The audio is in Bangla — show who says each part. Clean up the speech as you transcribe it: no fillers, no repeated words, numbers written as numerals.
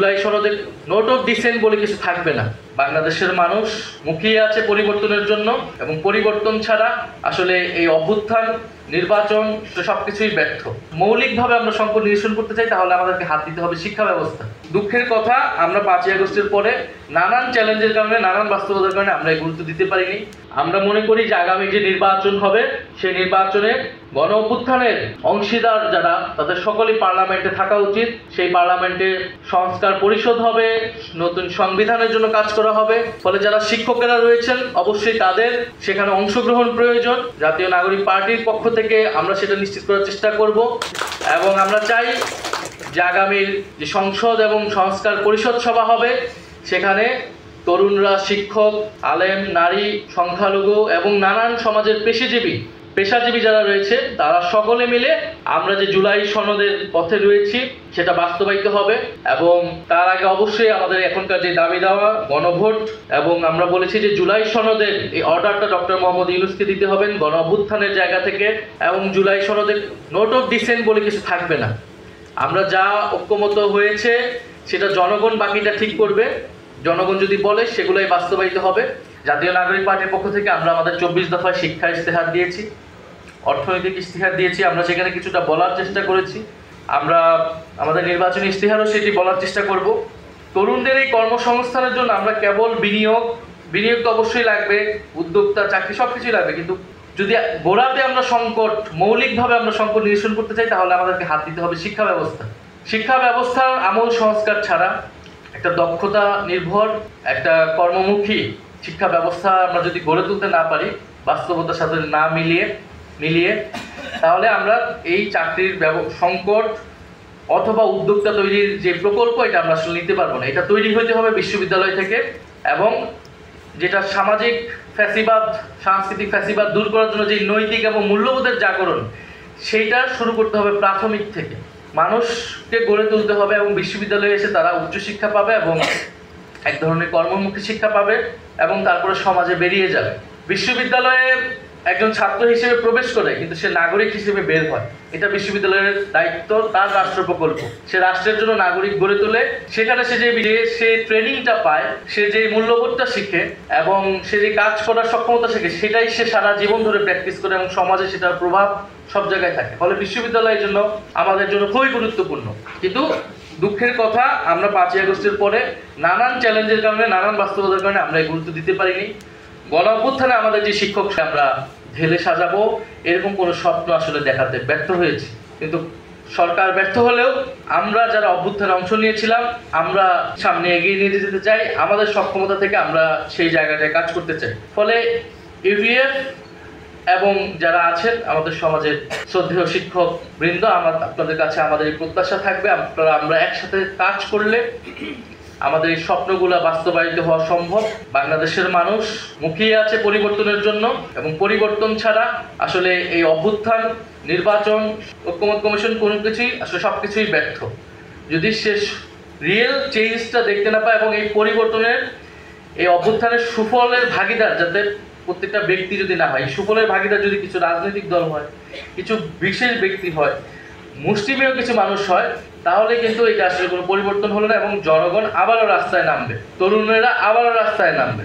Speaker 1: জুলাই সনদে নোট অফ ডিসেন্ট বলে কিছু থাকবে না। বাংলাদেশের মানুষ মুখিয়ে আছে পরিবর্তনের জন্য, এবং পরিবর্তন ছাড়া আসলে এই অভ্যুত্থান, নির্বাচন সবকিছুই ব্যর্থ। মৌলিকভাবে আমরা সংকট নিরসন করতে চাই, তাহলে আমাদেরকে হাত দিতে হবে শিক্ষা ব্যবস্থা। দুঃখের কথা, আমরা 5ই আগস্টের পরে নানান চ্যালেঞ্জের কারণে, নানান বাস্তবতার কারণে আমরা গুরুত্ব দিতে পারিনি। আমরা মনে করি যে আগামী যে নির্বাচন হবে, সেই নির্বাচনে গণ অভ্যুত্থানের অংশীদার যারা, তাদের সকলেই পার্লামেন্টে থাকা উচিত। সেই পার্লামেন্টে সংস্কার পরিষদ হবে, নতুন সংবিধানের জন্য কাজ করা হবে। ফলে যারা শিক্ষকেরা রয়েছেন, অবশ্যই তাদের সেখানে অংশগ্রহণ প্রয়োজন। জাতীয় নাগরিক পার্টির পক্ষ থেকে আমরা সেটা নিশ্চিত করার চেষ্টা করব, এবং আমরা চাই যে আগামীর যে সংসদ এবং সংস্কার পরিষদ সভা হবে, সেখানে তরুণরা, শিক্ষক, আলেম, নারী, সংখ্যালঘু এবং নানান সমাজের পেশাজীবী যারা রয়েছে, তারা সকলে মিলে আমরা যে জুলাই সনদের পথে রয়েছি সেটা বাস্তবায়িত হবে। এবং তার আগে অবশ্যই আমাদের এখনকার যে দাবি দেওয়া গণভোট, এবং আমরা বলেছি যে জুলাই সনদের এই অর্ডারটা ডক্টর মোহাম্মদ ইউনূসকে দিতে হবেন গণ অভ্যুত্থানের জায়গা থেকে, এবং জুলাই সনদের নোট অফ ডিসেন্ট বলে কিছু থাকবে না। আমরা যা ঐক্যমত হয়েছে সেটা জনগণ বাকিটা ঠিক করবে। জনগণ যদি বলে সেগুলোই বাস্তবায়িত হবে। জাতীয় নাগরিক পার্টির পক্ষ থেকে আমরা আমাদের 24 দফায় শিক্ষা ইশতেহার দিয়েছি, অর্থনৈতিক ইশতেহার দিয়েছি। আমরা সেখানে কিছুটা বলার চেষ্টা করেছি। আমরা আমাদের নির্বাচনী ইশতেহারও সেটি বলার চেষ্টা করব। তরুণদের এই কর্মসংস্থানের জন্য আমরা কেবল বিনিয়োগ তো অবশ্যই লাগবে, উদ্যোক্তা, চাকরি সবকিছুই লাগবে, কিন্তু যদি গোড়াতে আমরা মৌলিকভাবে আমরা সংকট নিরসন করতে চাই, তাহলে আমাদেরকে হাত দিতে হবে শিক্ষা ব্যবস্থার আমূল সংস্কার ছাড়া, একটা দক্ষতা নির্ভর, একটা কর্মমুখী শিক্ষা ব্যবস্থা আমরা যদি গড়ে তুলতে না পারি, বাস্তবতার সাথে না মিলিয়ে, তাহলে আমরা এই চাকরির সংকট অথবা উদ্যোক্তা তৈরির যে প্রকল্প, এটা আমরা আসলে নিতে পারবো না। এটা তৈরি হইতে হবে বিশ্ববিদ্যালয় থেকে, এবং যেটা সাংস্কৃতিক ফ্যাসিবাদ দূর করার জন্য যে নৈতিক এবং মূল্যবোধের জাগরণ, সেইটা শুরু করতে হবে প্রাথমিক থেকে। মানুষকে গড়ে তুলতে হবে, এবং বিশ্ববিদ্যালয়ে এসে তারা উচ্চশিক্ষা পাবে এবং এক ধরনের কর্মমুখী শিক্ষা পাবে, এবং তারপরে সমাজে বেরিয়ে যাবে। বিশ্ববিদ্যালয়ে একজন ছাত্র হিসেবে প্রবেশ করে, কিন্তু সে নাগরিক হিসেবে বের হয়। এটা বিশ্ববিদ্যালয়ের দায়িত্ব, তার রাষ্ট্র প্রকল্প। সে রাষ্ট্রের জন্য নাগরিক গড়ে তোলে। সেখানে সে ট্রেনিংটা পায়, সে যে মূল্যবোধটা শিখে এবং সে যে কাজ করার সক্ষমতা শিখে, সেটাই সে সারা জীবন ধরে প্র্যাকটিস করে, এবং সমাজে সেটার প্রভাব সব জায়গায় থাকে। ফলে বিশ্ববিদ্যালয়ের জন্য আমাদের জন্য খুবই গুরুত্বপূর্ণ। কিন্তু দুঃখের কথা, আমরা 5ই আগস্টের পরে নানান চ্যালেঞ্জের কারণে, নানান বাস্তবতার কারণে আমরা গুরুত্ব দিতে পারিনি। গণ অভ্যুত্থানে আমাদের যে শিক্ষক আমরা ঢেলে সাজাবো, এরকম কোনো স্বপ্ন আসলে দেখাতে ব্যর্থ হয়েছি। কিন্তু সরকার ব্যর্থ হলেও আমরা যারা অভ্যুত্থানে অংশ নিয়েছিলাম, আমরা সামনে এগিয়ে নিয়ে যেতে চাই। আমাদের সক্ষমতা থেকে আমরা সেই জায়গাটায় কাজ করতে চাই। ফলে ইউভিএফ এবং যারা আছেন আমাদের সমাজের শ্রদ্ধেয় শিক্ষক বৃন্দ, আপনাদের কাছে আমাদের এই প্রত্যাশা থাকবে, আমরা একসাথে কাজ করলে আমাদের এই স্বপ্নগুলো বাস্তবায়িত হওয়া সম্ভব। বাংলাদেশের মানুষ মুখিয়ে আছে পরিবর্তনের জন্য, এবং পরিবর্তন ছাড়া আসলে এই অভ্যুত্থান, নির্বাচন, ঐক্যমত কমিশন কোনো কিছুই আসলে সবকিছুই ব্যর্থ। যদি শেষ রিয়েল চেঞ্জটা দেখতে না পায়, এবং এই পরিবর্তনের, এই অভ্যুত্থানের সুফলের ভাগিদার যাতে প্রত্যেকটা ব্যক্তি যদি না হয়, সুফলের ভাগিদার যদি কিছু রাজনৈতিক দল হয়, কিছু বিশেষ ব্যক্তি হয়, মুষ্টিমেয় কিছু মানুষ হয়, তাহলে কিন্তু এটা আসলে কোনো পরিবর্তন হলো না, এবং জনগণ আবারও রাস্তায় নামবে, তরুণেরা আবারও রাস্তায় নামবে।